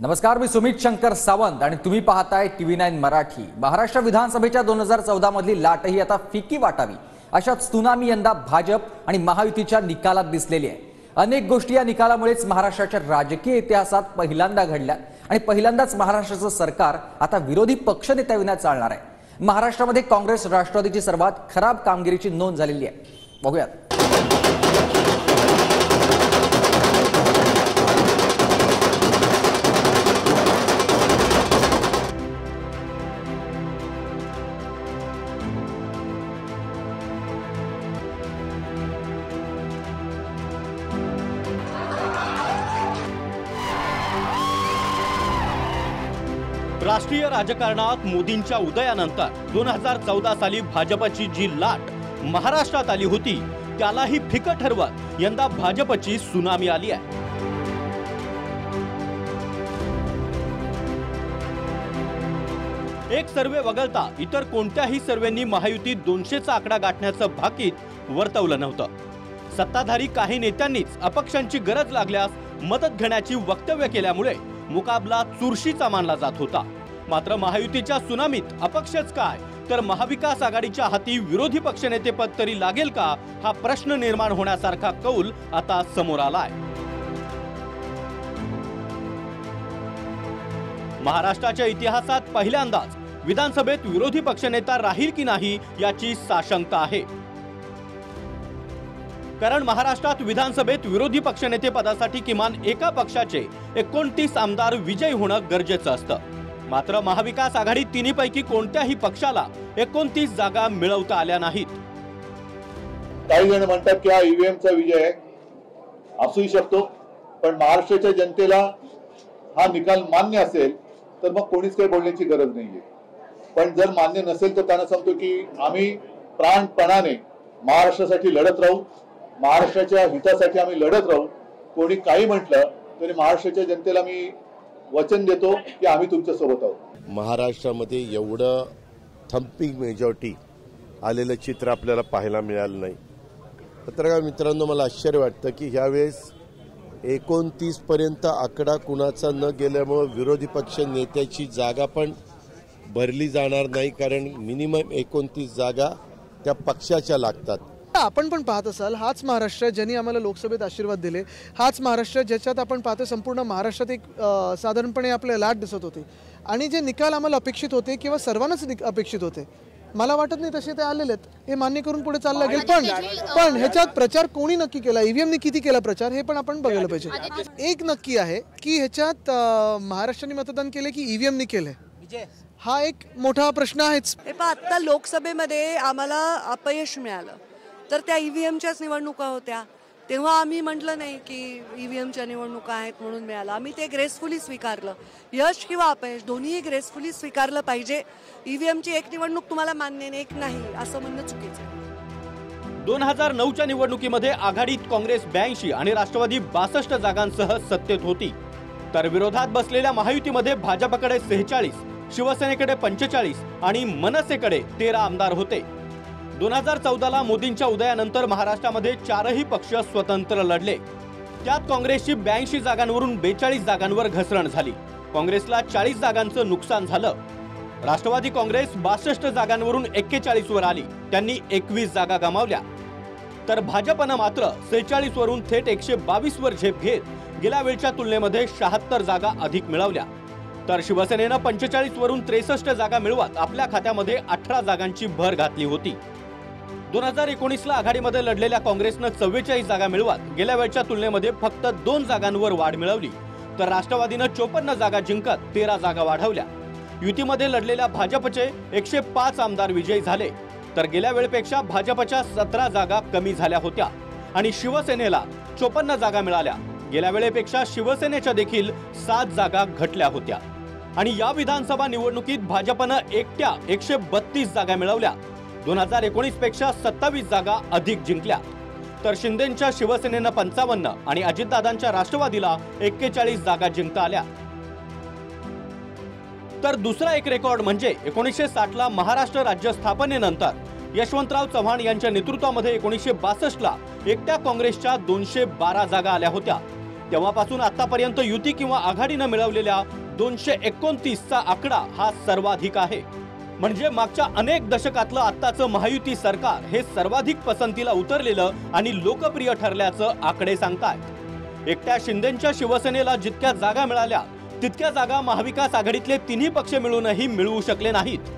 नमस्कार, मी सुमित शंकर सावंत आणि तुम्ही पाहताय TV9 मराठी। महाराष्ट्र विधानसभेच्या 2014 मधली लाटही आता फिकी वाटावी अशाच त्सुनामी यंदा भाजप आणि महायुतीच्या निकालात दिसलेली आहे। अनेक गोष्टी या निकालामुळेच महाराष्ट्राच्या राजकीय इतिहासात पहिल्यांदा घडल्या आणि पहिल्यांदाच महाराष्ट्राचं सरकार आता विरोधी पक्षनेत्याविना चालणार आहे। महाराष्ट्रामध्ये काँग्रेस राष्ट्रवादीची सर्वात खराब कामगिरीची नोंद झालेली आहे। बघूयात। राष्ट्रीय राजकारणात मोदींच्या उदयानंतर 2014 साली भाजपची जी लाट महाराष्ट्रात आली होती त्यालाही फिकट ठरवत यंदा भाजपची सुनामी आली आहे। एक सर्वे वगळता इतर कोणत्याही सर्वेंनी महायुतीत 200चा आकडा गाठण्याचं भाकीत वर्तवलं नव्हतं। सत्ताधारी काही नेत्यांनीच अपक्षांची गरज लागल्यास मदत घेण्याची वक्तव्य केल्यामुळे मुकाबला चुरशीचा मानला जात होता। मात्र महायुतीच्या सुनामीत अपक्षच काय तर महाविकास आघाडीच्या हाती विरोधी पक्षनेतेपद तरी लागेल का हा प्रश्न निर्माण होण्यासारखा कौल आता समोर आलाय। महाराष्ट्राच्या इतिहासात पहिल्यांदाच विधानसभेत विरोधी पक्षनेता राहील की नाही याची साशंकता आहे। कारण महाराष्ट्रात विधानसभेत विरोधी पक्षनेते पदासाठी किमान एका पक्षाचे 29 आमदार विजयी होणं गरजेचं असतं। मात्र महाविकास आघाडी तिन्हीपैकी कोणत्याही पक्षाला 29 जागा मिळवता आल्या नाहीत। काही जण म्हणतात की हा ईव्हीएमचा विजय असूही शकतो, पण महाराष्ट्राच्या जनतेला हा निकाल मान्य असेल तर मग कोणीच काही बोलण्याची गरज नाहीये। पण जर मान्य नसेल तर त्यांना सांगतो की आम्ही प्राणपणाने महाराष्ट्रासाठी लढत राहू, महाराष्ट्राच्या हितासाठी आम्ही लढत राहू। कोणी काही म्हटलं तरी महाराष्ट्राच्या जनतेला मी वचन देतो की आम्ही तुमच्या सोबत आहोत। महाराष्ट्रामध्ये एवढं थंपिंग मेजॉरिटी आलेलं चित्र आपल्याला पाहायला मिळालं नाही। पत्रकार मित्रांनो, मला आश्चर्य वाटतं की ह्यावेळेस 29 पर्यंत आकडा कुणाचा न गेल्यामुळे विरोधी पक्ष नेत्याची जागा पण भरली जाणार नाही, कारण मिनिमम 29 जागा त्या पक्षाच्या लागतात। आपण पण पाहत असाल, हाच महाराष्ट्र ज्यांनी आम्हाला लोकसभेत आशीर्वाद दिले, हाच महाराष्ट्र ज्याच्यात आपण पाहतो संपूर्ण महाराष्ट्रात एक साधारणपणे आपले लाट दिसत होते आणि जे निकाल आम्हाला अपेक्षित होते किंवा सर्वांनाच अपेक्षित होते, मला वाटत नाही तसे ते आलेले आहेत। हे मान्य करून पुढे चाललं गेल, पण ह्याच्यात प्रचार कोणी नक्की केला, ईव्हीएमने किती केला प्रचार हे पण आपण बघायला पाहिजे। एक नक्की आहे की ह्याच्यात महाराष्ट्राने मतदान केले की ईव्हीएमने केले, हा एक मोठा प्रश्न आहेच। आता लोकसभेमध्ये आम्हाला अपयश मिळालं तर त्या ईव्हीएमच्याच निवडणुका होत्या, तेव्हा आम्ही म्हटलं नाही की ईव्हीएमच्या निवडणुका आहेत म्हणून मिळालं। आम्ही ते ग्रेसफुली स्वीकारलं, यश किंवा अपयश दोन्ही ग्रेसफुली स्वीकारलं पाहिजे। ईव्हीएमची एक निवडणूक तुम्हाला मान्य नाही, एक नाही असं म्हणणं चुकीचं आहे। 2009च्या निवडणुकीमध्ये आघाडीत काँग्रेस 82 आणि राष्ट्रवादी 62 जागांसह सत्तेत होती, तर विरोधात बसलेल्या महायुतीमध्ये भाजपकडे 46, शिवसेनेकडे 45 आणि मनसेकडे 13 आमदार होते। 2014ला मोदींच्या उदयानंतर महाराष्ट्रामध्ये 4ही पक्ष स्वतंत्र लढले। त्यात काँग्रेसची 82 जागांवरून 42 जागांवर घसरण झाली, काँग्रेसला 40 जागांचं नुकसान झालं। राष्ट्रवादी काँग्रेस 62 जागांवरून 41 वर आली, त्यांनी 21 जागा गमावल्या। तर भाजपनं मात्र 46 वरून थेट 122 वर झेप घेत गेल्या वेळच्या तुलनेमध्ये 76 जागा अधिक मिळवल्या। तर शिवसेनेनं 45 वरून 63 जागा मिळवत आपल्या खात्यामध्ये 18 जागांची भर घातली होती। 2019ला आघाडीमध्ये लढलेल्या काँग्रेसनं 44 जागा मिळवत गेल्या वेळच्या तुलनेमध्ये फक्त 2 जागांवर वाढ मिळवली, तर राष्ट्रवादीनं 54 जागा जिंकत 13 जागा वाढवल्या। युतीमध्ये लढलेल्या भाजपचे 105 आमदार विजयी झाले, तर गेल्या वेळेपेक्षा भाजपच्या 17 जागा कमी झाल्या होत्या आणि शिवसेनेला 54 जागा मिळाल्या। गेल्या वेळेपेक्षा शिवसेनेच्या देखील 7 जागा घटल्या होत्या आणि या विधानसभा निवडणुकीत भाजपनं एकट्या 132 जागा मिळवल्या, 2019 पेक्षा 27 जागा अधिक जिंकल्या। तर शिंदेंच्या शिवसेनेनं 55 आणि अजितदादांच्या राष्ट्रवादीला 41 जागा जिंकता आल्या। तर दुसरा एक रेकॉर्ड म्हणजे 1960ला महाराष्ट्र राज्य स्थापनेनंतर यशवंतराव चव्हाण यांच्या नेतृत्वामध्ये 1962ला एकट्या काँग्रेसच्या 212 जागा आल्या होत्या। तेव्हापासून आतापर्यंत युती किंवा आघाडीनं मिळवलेल्या 229चा आकडा हा सर्वाधिक आहे. म्हणजे मागच्या अनेक दशकातलं आत्ताचं महायुती सरकार हे सर्वाधिक पसंतीला उतरलेलं आणि लोकप्रिय ठरल्याचं आकडे सांगतायत. एकट्या शिंदेंच्या शिवसेनेला जितक्या जागा मिळाल्या तितक्या जागा महाविकास आघाडीतले तिन्ही पक्ष मिळूनही मिळवू शकले नाहीत.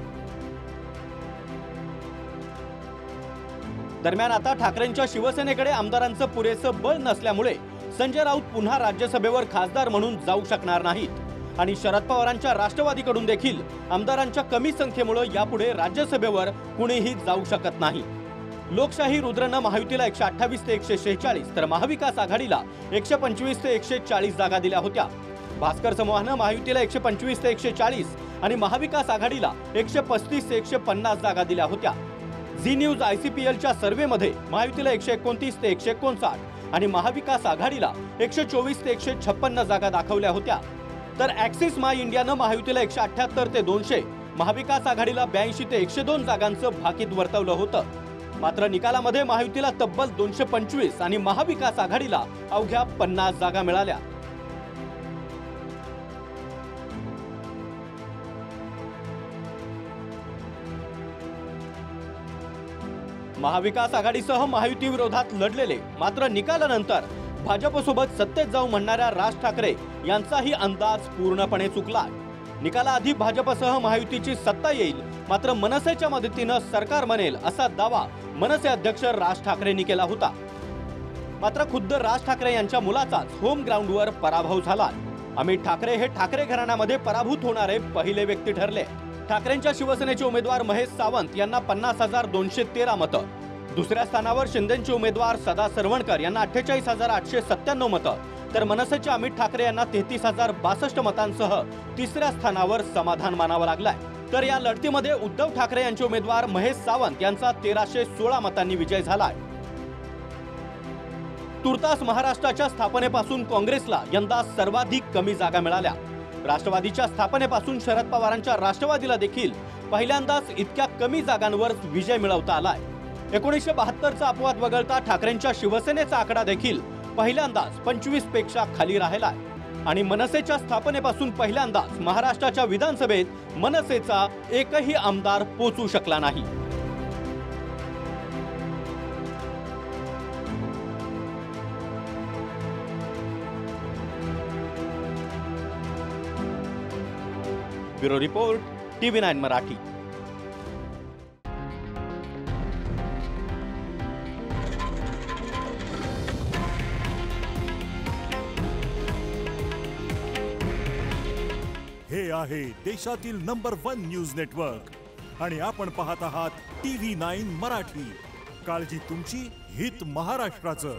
दरम्यान आता ठाकरेंच्या शिवसेनेकडे आमदारांचं पुरेसं बळ नसल्यामुळे संजय राऊत पुन्हा राज्यसभेवर खासदार म्हणून जाऊ शकणार नाहीत आणि शरद पवारांच्या राष्ट्रवादीकडून देखील आमदारांच्या कमी संख्येमुळे यापुढे राज्यसभेवर कुणीही जाऊ शकत नाही. लोकशाही रुद्रनं महायुतीला 128 ते 146 तर महाविकास आघाडीला 125 ते 140 जागा दिल्या होत्या. भास्कर समूहानं महायुतीला 125 ते 140 आणि महाविकास आघाडीला 135 ते 150 जागा दिल्या होत्या. झी न्यूज ICPLच्या सर्व्हेमध्ये महायुतीला 129 ते 159 आणि महाविकास आघाडीला 124 ते 156 जागा दाखवल्या होत्या. तर ॲक्सिस माय इंडियानं महायुतीला 178 ते 200, महाविकास आघाडीला 82 ते 102 जागांचं भाकीत वर्तवलं होतं. मात्र निकालामध्ये महायुतीला तब्बल 225 आणि महाविकास आघाडीला अवघ्या 50 जागा मिळाल्या. महाविकास आघाडीसह महायुती विरोधात लढलेले मात्र निकालानंतर भाजपसोबत सत्तेत जाऊ म्हणणाऱ्या राज ठाकरे यांचाही अंदाज पूर्णपणे चुकला. निकालाआधी भाजपसह महायुतीची सत्ता येईल मात्र मनसेच्या मदतीनं सरकार बनेल असा दावा मनसे अध्यक्ष राज ठाकरेंनी केला होता. मात्र खुद्द राज ठाकरे यांच्या मुलाचाच होम ग्राउंडवर पराभव झाला. अमित ठाकरे हे ठाकरे घराण्यामध्ये पराभूत होणारे पहिले व्यक्ती ठरले. ठाकरेंच्या शिवसेनेचे उमेदवार महेश सावंत यांना 50,213 मतं, दुसऱ्या स्थानावर शिंदेचे उमेदवार सदा सरवणकर यांना 48,897 मतं तर मनसेचे अमित ठाकरे यांना 33,062 मतांसह तिसऱ्या स्थानावर समाधान मानावं लागलाय. तर या लढतीमध्ये उद्धव ठाकरे यांचे उमेदवार महेश सावंत यांचा 1316 मतांनी विजय झालाय. तुर्तास महाराष्ट्राच्या स्थापनेपासून काँग्रेसला यंदा सर्वाधिक कमी जागा मिळाल्या. राष्ट्रवादीच्या स्थापनेपासून शरद पवारांच्या राष्ट्रवादीला देखील पहिल्यांदाच इतक्या कमी जागांवर विजय मिळवता आलाय. 1972चा अपवाद वगळता ठाकरेंच्या शिवसेनेचा आकडा देखील पहिल्यांदाच 25 पेक्षा खाली राहिलाय आणि मनसेच्या स्थापनेपासून पहिल्यांदाच महाराष्ट्राच्या विधानसभेत मनसेचा एकही आमदार पोहोचू शकला नाही. Bureau report TV9 Marathi. हे आहे देशातील नंबर 1 न्यूज नेटवर्क आणि आपण पाहत आहात TV9 मराठी. काळजी तुमची, हित महाराष्ट्राचं.